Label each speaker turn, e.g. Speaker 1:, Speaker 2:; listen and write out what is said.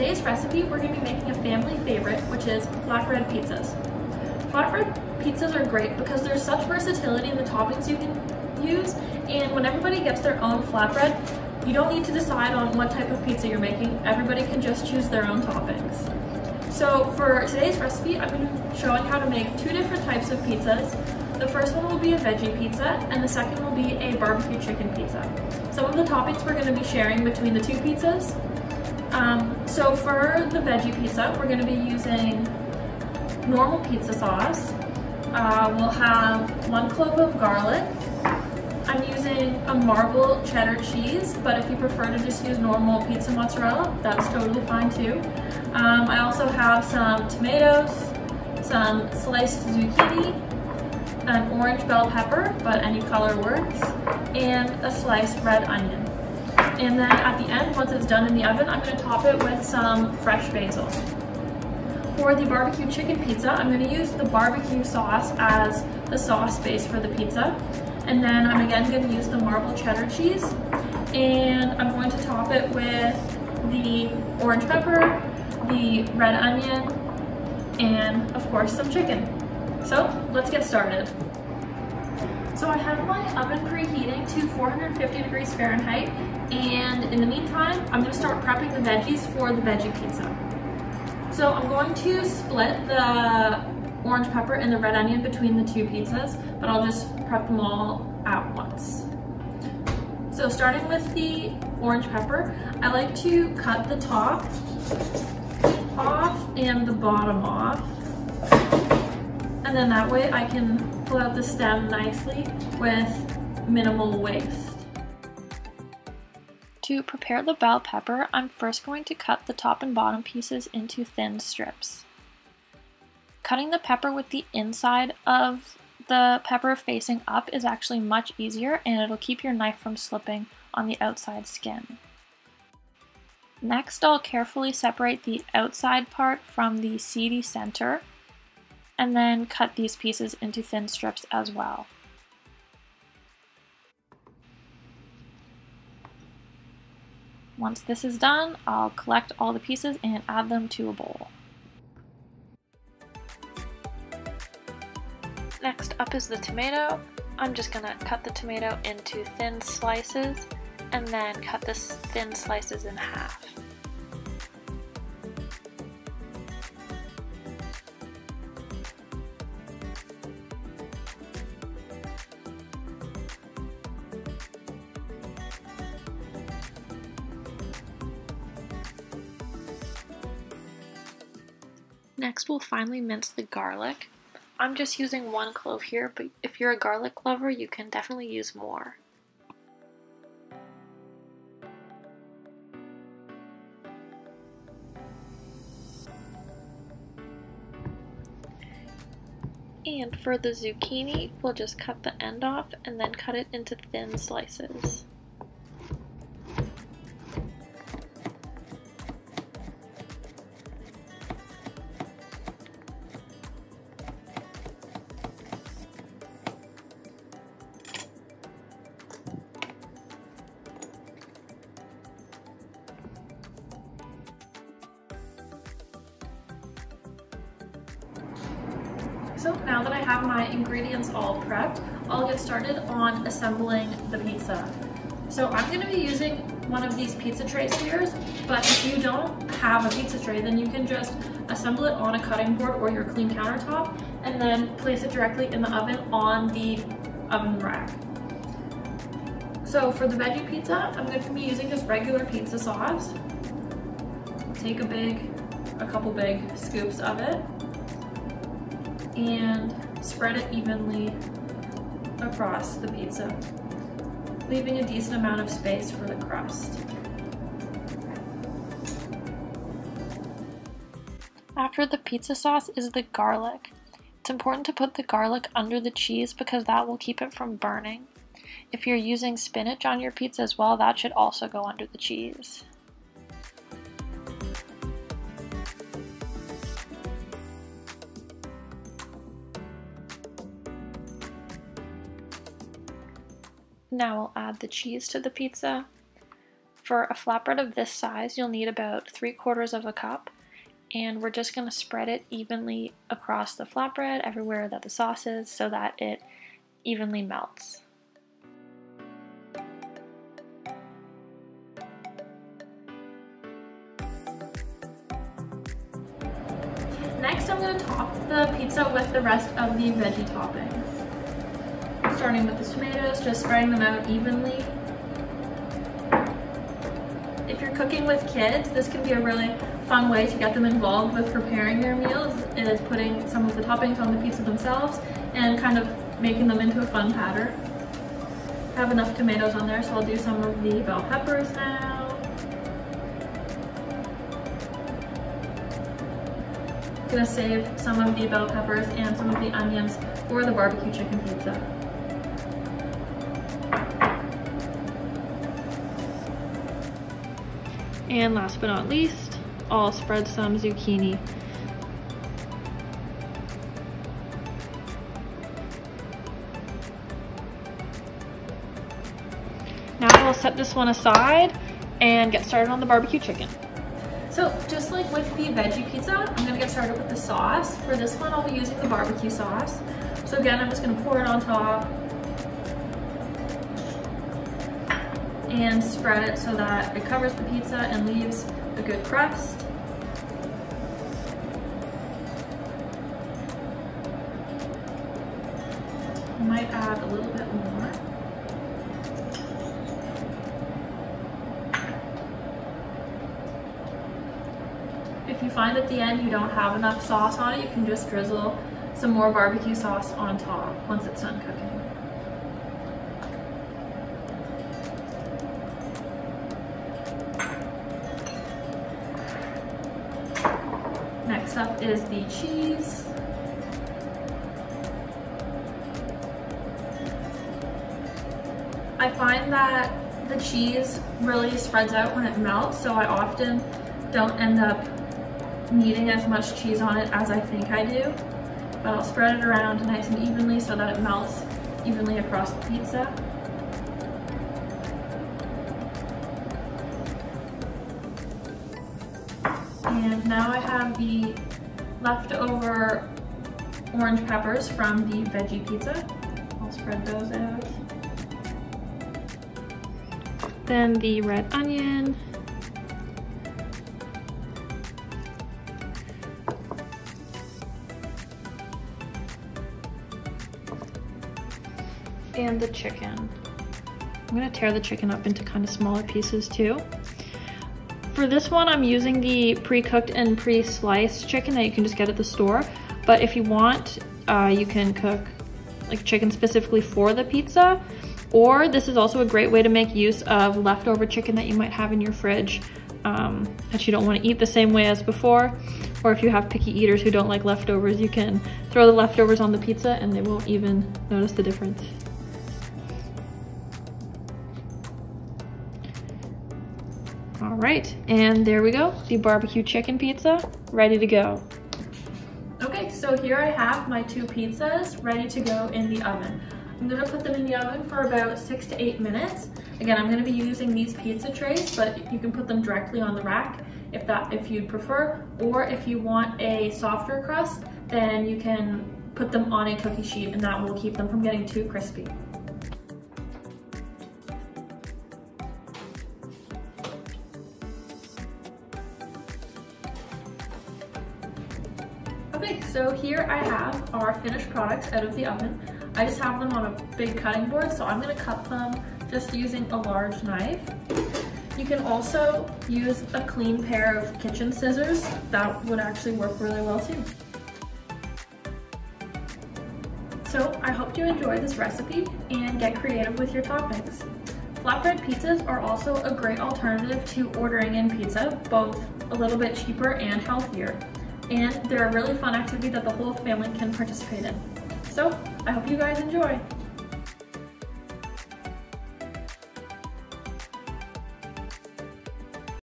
Speaker 1: today's recipe, we're going to be making a family favorite, which is flatbread pizzas. Flatbread pizzas are great because there's such versatility in the toppings you can use, and when everybody gets their own flatbread, you don't need to decide on what type of pizza you're making. Everybody can just choose their own toppings. So for today's recipe, I'm going to be showing how to make two different types of pizzas. The first one will be a veggie pizza, and the second will be a barbecue chicken pizza. Some of the toppings we're going to be sharing between the two pizzas. So for the veggie pizza, we're going to be using normal pizza sauce. We'll have 1 clove of garlic. I'm using a marble cheddar cheese, but if you prefer to just use normal pizza mozzarella, that's totally fine too. I also have some tomatoes, some sliced zucchini, an orange bell pepper, but any color works, and a sliced red onion. And then at the end, once it's done in the oven, I'm going to top it with some fresh basil. For the barbecue chicken pizza, I'm going to use the barbecue sauce as the sauce base for the pizza. And then I'm again going to use the marble cheddar cheese. And I'm going to top it with the orange pepper, the red onion, and of course some chicken. So let's get started. So I have my oven preheating to 450 degrees Fahrenheit, and in the meantime, I'm going to start prepping the veggies for the veggie pizza. So I'm going to split the orange pepper and the red onion between the two pizzas, but I'll just prep them all at once. So starting with the orange pepper, I like to cut the top off and the bottom off. And then that way I can pull out the stem nicely with minimal waste.
Speaker 2: To prepare the bell pepper, I'm first going to cut the top and bottom pieces into thin strips. Cutting the pepper with the inside of the pepper facing up is actually much easier, and it'll keep your knife from slipping on the outside skin. Next, I'll carefully separate the outside part from the seedy center, and then cut these pieces into thin strips as well. Once this is done, I'll collect all the pieces and add them to a bowl. Next up is the tomato. I'm just going to cut the tomato into thin slices and then cut the thin slices in half. Next, we'll finely mince the garlic. I'm just using 1 clove here, but if you're a garlic lover, you can definitely use more. And for the zucchini, we'll just cut the end off and then cut it into thin slices.
Speaker 1: So now that I have my ingredients all prepped, I'll get started on assembling the pizza. So I'm going to be using one of these pizza tray spheres, but if you don't have a pizza tray, then you can just assemble it on a cutting board or your clean countertop, and then place it directly in the oven on the oven rack. So for the veggie pizza, I'm going to be using just regular pizza sauce. Take a couple big scoops of it, and spread it evenly across the pizza, leaving a decent amount of space for the crust.
Speaker 2: After the pizza sauce is the garlic. It's important to put the garlic under the cheese because that will keep it from burning. If you're using spinach on your pizza as well, that should also go under the cheese. Now we'll add the cheese to the pizza. For a flatbread of this size, you'll need about 3/4 of a cup, and we're just going to spread it evenly across the flatbread everywhere that the sauce is so that it evenly melts.
Speaker 1: Next, I'm going to top the pizza with the rest of the veggie toppings. Starting with the tomatoes, just spreading them out evenly. If you're cooking with kids, this can be a really fun way to get them involved with preparing their meals, is putting some of the toppings on the pizza themselves and kind of making them into a fun pattern. I have enough tomatoes on there, so I'll do some of the bell peppers now. Gonna save some of the bell peppers and some of the onions for the barbecue chicken pizza.
Speaker 2: And last but not least, I'll spread some zucchini. Now we'll set this one aside and get started on the barbecue chicken.
Speaker 1: So just like with the veggie pizza, I'm gonna get started with the sauce. For this one, I'll be using the barbecue sauce. So again, I'm just gonna pour it on top and spread it so that it covers the pizza and leaves a good crust. I might add a little bit more. If you find at the end you don't have enough sauce on it, you can just drizzle some more barbecue sauce on top once it's done cooking. Next up is the cheese. I find that the cheese really spreads out when it melts, so I often don't end up needing as much cheese on it as I think I do. But I'll spread it around nice and evenly so that it melts evenly across the pizza. And now I have the leftover orange peppers from the veggie pizza. I'll spread those out.
Speaker 2: Then the red onion. And the chicken. I'm gonna tear the chicken up into kind of smaller pieces too. For this one, I'm using the pre-cooked and pre-sliced chicken that you can just get at the store. But if you want, you can cook like chicken specifically for the pizza. Or this is also a great way to make use of leftover chicken that you might have in your fridge that you don't want to eat the same way as before. Or if you have picky eaters who don't like leftovers, you can throw the leftovers on the pizza and they won't even notice the difference. All right, and there we go, the barbecue chicken pizza, ready to go.
Speaker 1: Okay, so here I have my 2 pizzas ready to go in the oven. I'm gonna put them in the oven for about 6 to 8 minutes. Again, I'm gonna be using these pizza trays, but you can put them directly on the rack if you'd prefer, or if you want a softer crust, then you can put them on a cookie sheet and that will keep them from getting too crispy. Okay, so here I have our finished products out of the oven. I just have them on a big cutting board, so I'm gonna cut them just using a large knife. You can also use a clean pair of kitchen scissors. That would actually work really well too. So I hope you enjoy this recipe and get creative with your toppings. Flatbread pizzas are also a great alternative to ordering in pizza, both a little bit cheaper and healthier. And they're a really fun activity that the whole family can participate in. So I hope you guys enjoy.